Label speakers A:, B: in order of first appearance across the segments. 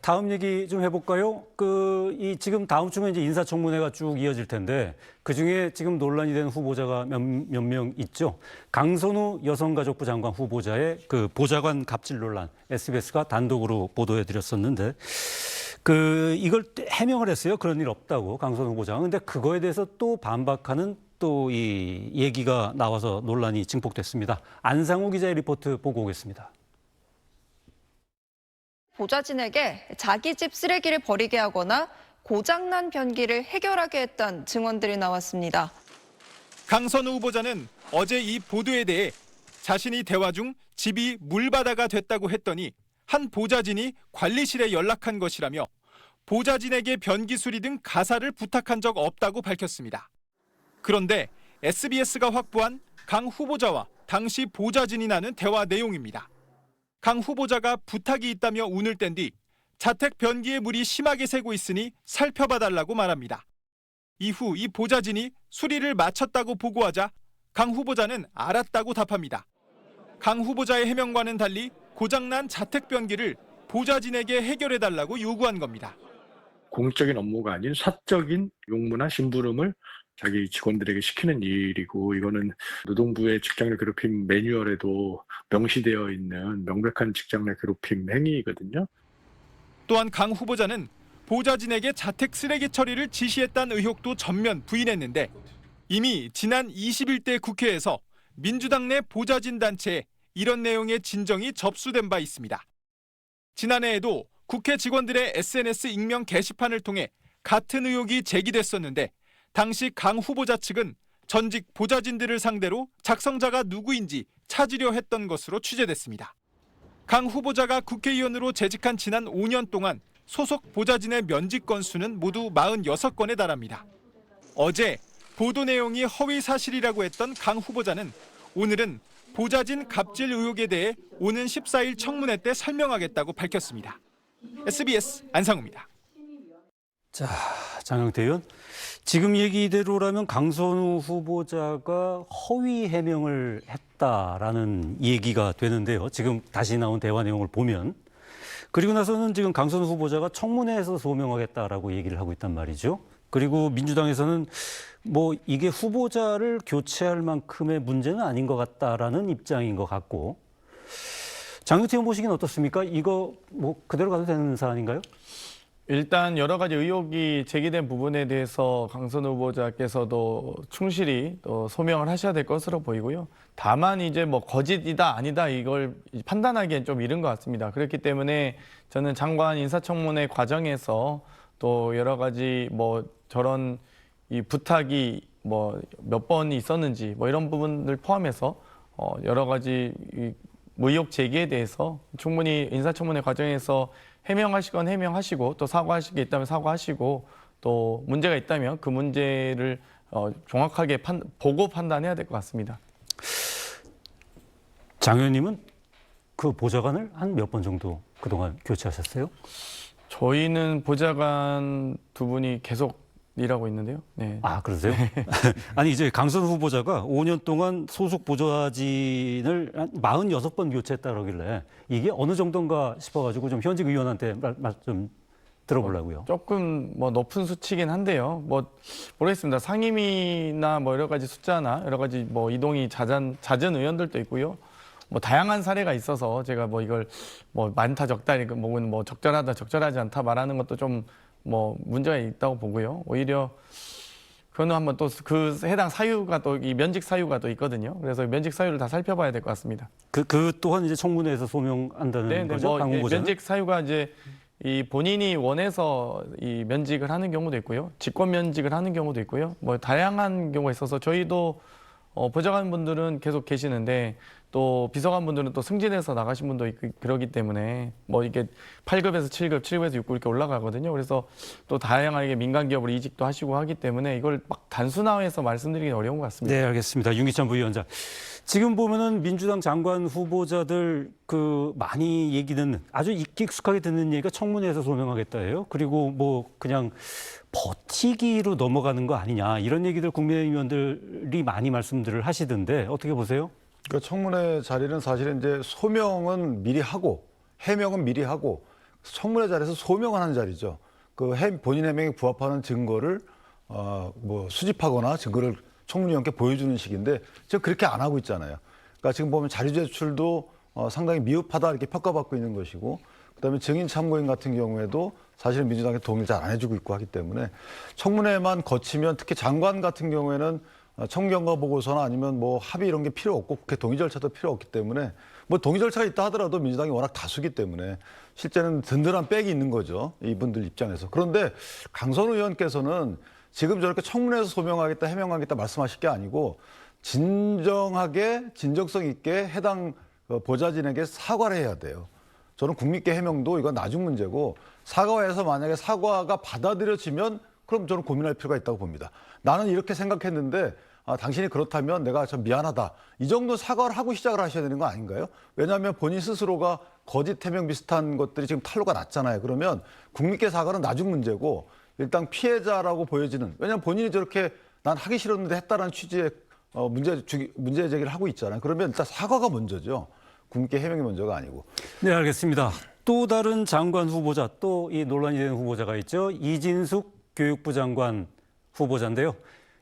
A: 다음 얘기 좀 해볼까요? 지금 다음 주면 이제 인사청문회가 쭉 이어질 텐데 그중에 지금 논란이 되는 후보자가 몇 명 있죠. 강선우 여성가족부 장관 후보자의 그 보좌관 갑질 논란 SBS가 단독으로 보도해드렸었는데 이걸 해명을 했어요. 그런 일 없다고 강선우 후보자가. 근데 그거에 대해서 또 반박하는 또 이 얘기가 나와서 논란이 증폭됐습니다. 안상우 기자의 리포트 보고 오겠습니다.
B: 보좌진에게 자기 집 쓰레기를 버리게 하거나 고장난 변기를 해결하게 했던 증언들이 나왔습니다.
C: 강선우 후보자는 어제 이 보도에 대해 자신이 대화 중 집이 물바다가 됐다고 했더니 한 보좌진이 관리실에 연락한 것이라며 보좌진에게 변기 수리 등 가사를 부탁한 적 없다고 밝혔습니다. 그런데 SBS가 확보한 강 후보자와 당시 보좌진이 나눈 대화 내용입니다. 강 후보자가 부탁이 있다며 운을 뗀 뒤 자택 변기에 물이 심하게 새고 있으니 살펴봐달라고 말합니다. 이후 이 보좌진이 수리를 마쳤다고 보고하자 강 후보자는 알았다고 답합니다. 강 후보자의 해명과는 달리 고장난 자택 변기를 보좌진에게 해결해달라고 요구한 겁니다.
D: 공적인 업무가 아닌 사적인 용무나 심부름을 자기 직원들에게 시키는 일이고, 이거는 노동부의 직장내 괴롭힘 매뉴얼에도 명시되어 있는 명백한 직장내 괴롭힘 행위거든요.
C: 또한 강 후보자는 보좌진에게 자택 쓰레기 처리를 지시했다는 의혹도 전면 부인했는데 이미 지난 21대 국회에서 민주당 내 보좌진 단체에 이런 내용의 진정이 접수된 바 있습니다. 지난해에도 국회 직원들의 SNS 익명 게시판을 통해 같은 의혹이 제기됐었는데 당시 강 후보자 측은 전직 보좌진들을 상대로 작성자가 누구인지 찾으려 했던 것으로 취재됐습니다. 강 후보자가 국회의원으로 재직한 지난 5년 동안 소속 보좌진의 면직 건수는 모두 46건에 달합니다. 어제 보도 내용이 허위 사실이라고 했던 강 후보자는 오늘은 보좌진 갑질 의혹에 대해 오는 14일 청문회 때 설명하겠다고 밝혔습니다. SBS 안상우입니다.
A: 자, 장영태 의원. 지금 얘기대로라면 강선우 후보자가 허위 해명을 했다라는 얘기가 되는데요. 지금 다시 나온 대화 내용을 보면. 그리고 나서는 지금 강선우 후보자가 청문회에서 소명하겠다라고 얘기를 하고 있단 말이죠. 그리고 민주당에서는 뭐 이게 후보자를 교체할 만큼의 문제는 아닌 것 같다라는 입장인 것 같고. 장영태 의원 보시기는 어떻습니까? 이거 뭐 그대로 가도 되는 사안인가요?
E: 일단 여러 가지 의혹이 제기된 부분에 대해서 강선우 후보자께서도 충실히 또 소명을 하셔야 될 것으로 보이고요. 다만 이제 뭐 거짓이다 아니다 이걸 판단하기엔 좀 이른 것 같습니다. 그렇기 때문에 저는 장관 인사청문회 과정에서 또 여러 가지 뭐 저런 이 부탁이 뭐 몇 번이 있었는지 뭐 이런 부분들 포함해서 여러 가지 이 의혹 제기에 대해서 충분히 인사청문회 과정에서 해명하시건 해명하시고 또 사과하실 게 있다면 사과하시고 또 문제가 있다면 그 문제를 정확하게 보고 판단해야 될 것 같습니다.
A: 장 의원님은 그 보좌관을 한 몇 번 정도 그동안 교체하셨어요?
E: 저희는 보좌관 두 분이 계속 일하고 있는데요. 네.
A: 아, 그러세요? 아니, 이제 강선우 후보자가 5년 동안 소속 보좌진을 46번 교체했다 그러길래 이게 어느 정도인가 싶어가지고 좀 현직 의원한테 말 좀 들어보려고요.
E: 조금 뭐 높은 수치긴 한데요. 뭐 모르겠습니다. 상임위나 뭐 여러 가지 숫자나 여러 가지 뭐 이동이 잦은 의원들도 있고요. 뭐 다양한 사례가 있어서 제가 뭐 이걸 뭐 많다 적다 혹은 뭐 적절하다 적절하지 않다 말하는 것도 좀 뭐 문제가 있다고 보고요. 오히려 그거는 한번 또 그 해당 사유가 또 이 면직 사유가 또 있거든요. 그래서 면직 사유를 다 살펴봐야 될 것 같습니다.
A: 그 또한 이제 청문회에서 소명한다는 거죠?
E: 뭐
A: 강 후보자는?
E: 면직 사유가 이제 이 본인이 원해서 이 면직을 하는 경우도 있고요. 직권 면직을 하는 경우도 있고요. 뭐 다양한 경우가 있어서 저희도 보좌관분들은 계속 계시는데 또 비서관분들은 또 승진해서 나가신 분도 있고 그러기 때문에 뭐 이게 8급에서 7급, 7급에서 6급 이렇게 올라가거든요. 그래서 또 다양하게 민간 기업으로 이직도 하시고 하기 때문에 이걸 막 단순화해서 말씀드리기 어려운 것 같습니다.
A: 네, 알겠습니다. 윤기찬 부위원장. 지금 보면은 민주당 장관 후보자들 많이 얘기 듣는 아주 익숙하게 듣는 얘기가 청문회에서 소명하겠다예요. 그리고 뭐 그냥 버티기로 넘어가는 거 아니냐 이런 얘기들 국민의힘 의원들이 많이 말씀들을 하시던데 어떻게 보세요?
F: 그 청문회 자리는 사실은 이제 소명은 미리 하고 해명은 미리 하고 청문회 자리에서 소명을 하는 자리죠. 본인 해명에 부합하는 증거를 수집하거나 증거를 청문위원께 보여주는 식인데 지금 그렇게 안 하고 있잖아요. 그러니까 지금 보면 자료 제출도 상당히 미흡하다 이렇게 평가받고 있는 것이고, 그다음에 증인 참고인 같은 경우에도 사실은 민주당에 도움을 잘 안 해주고 있고 하기 때문에 청문회만 거치면, 특히 장관 같은 경우에는 청구경과 보고서나 아니면 합의 이런 게 필요 없고 국회 동의 절차도 필요 없기 때문에, 동의 절차가 있다 하더라도 민주당이 워낙 다수기 때문에 실제는 든든한 백이 있는 거죠, 이분들 입장에서. 그런데 강선우 의원께서는 지금 저렇게 청문회에서 소명하겠다, 해명하겠다 말씀하실 게 아니고 진정하게, 진정성 있게 해당 보좌진에게 사과를 해야 돼요. 저는 국민께 해명도 이건 나중 문제고, 사과해서 만약에 사과가 받아들여지면 그럼 저는 고민할 필요가 있다고 봅니다. 나는 이렇게 생각했는데 당신이 그렇다면 내가 좀 미안하다, 이 정도 사과를 하고 시작을 하셔야 되는 거 아닌가요? 왜냐하면 본인 스스로가 거짓 해명 비슷한 것들이 지금 탄로가 났잖아요. 그러면 국민께 사과는 나중 문제고, 일단 피해자라고 보여지는, 왜냐하면 본인이 저렇게 난 하기 싫었는데 했다라는 취지의 문제 제기를 하고 있잖아요. 그러면 일단 사과가 먼저죠. 국민께 해명이 먼저가 아니고.
A: 네, 알겠습니다. 또 다른 장관 후보자, 또 이 논란이 되는 후보자가 있죠. 이진숙 교육부 장관 후보자인데요.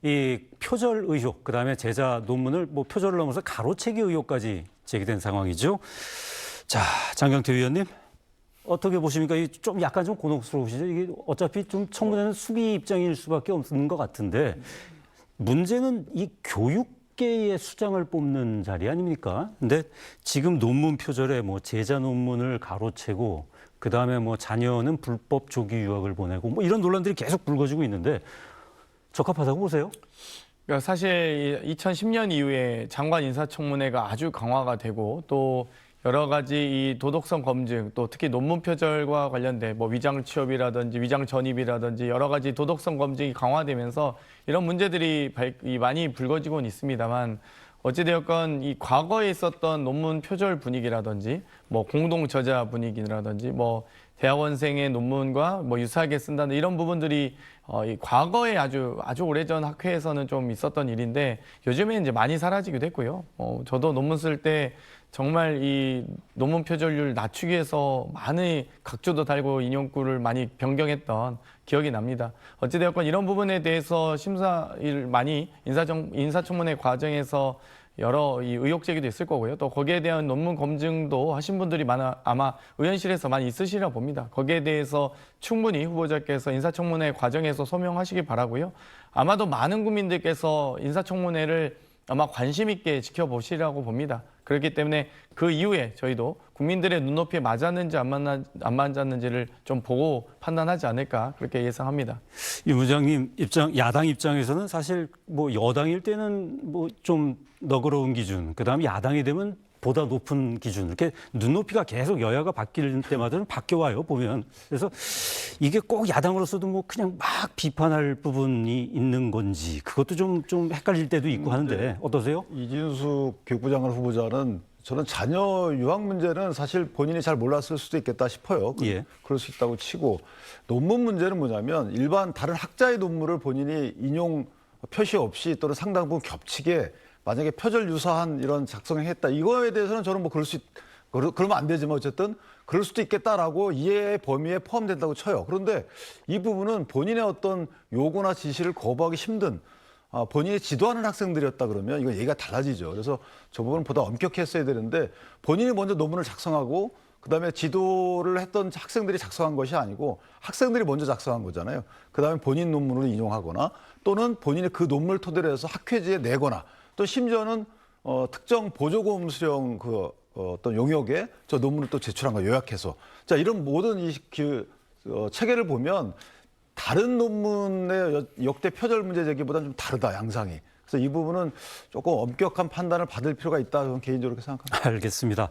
A: 이 표절 의혹, 그다음에 제자 논문을 표절을 넘어서 가로채기 의혹까지 제기된 상황이죠. 자, 장경태 위원님, 어떻게 보십니까? 좀 약간 좀 곤혹스러우시죠? 이게 어차피 좀 청문회는 수비 입장일 수밖에 없는 것 같은데, 문제는 이 교육계의 수장을 뽑는 자리 아닙니까? 근데 지금 논문 표절에 제자 논문을 가로채고, 그다음에 자녀는 불법 조기 유학을 보내고 이런 논란들이 계속 불거지고 있는데 적합하다고 보세요?
E: 그러니까 사실 2010년 이후에 장관 인사청문회가 아주 강화가 되고, 또 여러 가지 이 도덕성 검증, 또 특히 논문 표절과 관련된 위장 취업이라든지 위장 전입이라든지 여러 가지 도덕성 검증이 강화되면서 이런 문제들이 많이 불거지고는 있습니다만, 어찌되었건 이 과거에 있었던 논문 표절 분위기라든지 공동 저자 분위기라든지 대학원생의 논문과 유사하게 쓴다는 이런 부분들이 이 과거에 아주 오래전 학회에서는 좀 있었던 일인데, 요즘에 이제 많이 사라지기도 했고요. 저도 논문 쓸 때 정말 이 논문 표절률 낮추기 위해서 많이 각조도 달고 인용구를 많이 변경했던 기억이 납니다. 어찌되었건 이런 부분에 대해서 심사를 많이 인사청문회 과정에서 여러 이 의혹 제기도 있을 거고요. 또 거기에 대한 논문 검증도 하신 분들이 아마 의원실에서 많이 있으시리라 봅니다. 거기에 대해서 충분히 후보자께서 인사청문회 과정에서 소명하시기 바라고요. 아마도 많은 국민들께서 인사청문회를 아마 관심 있게 지켜보시라고 봅니다. 그렇기 때문에 그 이후에 저희도 국민들의 눈높이에 맞았는지 안 맞았는지를 좀 보고 판단하지 않을까, 그렇게 예상합니다.
A: 유 부장님 야당 입장에서는 사실 여당일 때는 좀 너그러운 기준, 그다음에 야당이 되면 보다 높은 기준, 이렇게 눈높이가 계속 여야가 바뀔 때마다 바뀌어와요, 보면. 그래서 이게 꼭 야당으로서도 그냥 막 비판할 부분이 있는 건지, 그것도 좀 헷갈릴 때도 있고 하는데 어떠세요?
F: 이진숙 교육부 장관 후보자는, 저는 자녀 유학 문제는 사실 본인이 잘 몰랐을 수도 있겠다 싶어요.
A: 예.
F: 그럴 수 있다고 치고, 논문 문제는 뭐냐면 일반 다른 학자의 논문을 본인이 인용 표시 없이 또는 상당 부분 겹치게 만약에 표절 유사한 이런 작성을 했다, 이거에 대해서는 저는 그러면 안 되지만 어쨌든 그럴 수도 있겠다라고 이해의 범위에 포함된다고 쳐요. 그런데 이 부분은 본인의 어떤 요구나 지시를 거부하기 힘든, 본인이 지도하는 학생들이었다 그러면 이거 얘기가 달라지죠. 그래서 저 부분은 보다 엄격히 했어야 되는데, 본인이 먼저 논문을 작성하고 그다음에 지도를 했던 학생들이 작성한 것이 아니고 학생들이 먼저 작성한 거잖아요. 그다음에 본인 논문을 인용하거나 또는 본인이 그 논문을 토대로 해서 학회지에 내거나, 또 심지어는 특정 보조고문 수령 어떤 용역에 저 논문을 또 제출한 거 요약해서, 자, 이런 모든 체계를 보면 다른 논문의 역대 표절 문제 제기보다는 좀 다르다, 양상이. 그래서 이 부분은 조금 엄격한 판단을 받을 필요가 있다, 저는 개인적으로 생각합니다.
A: 알겠습니다.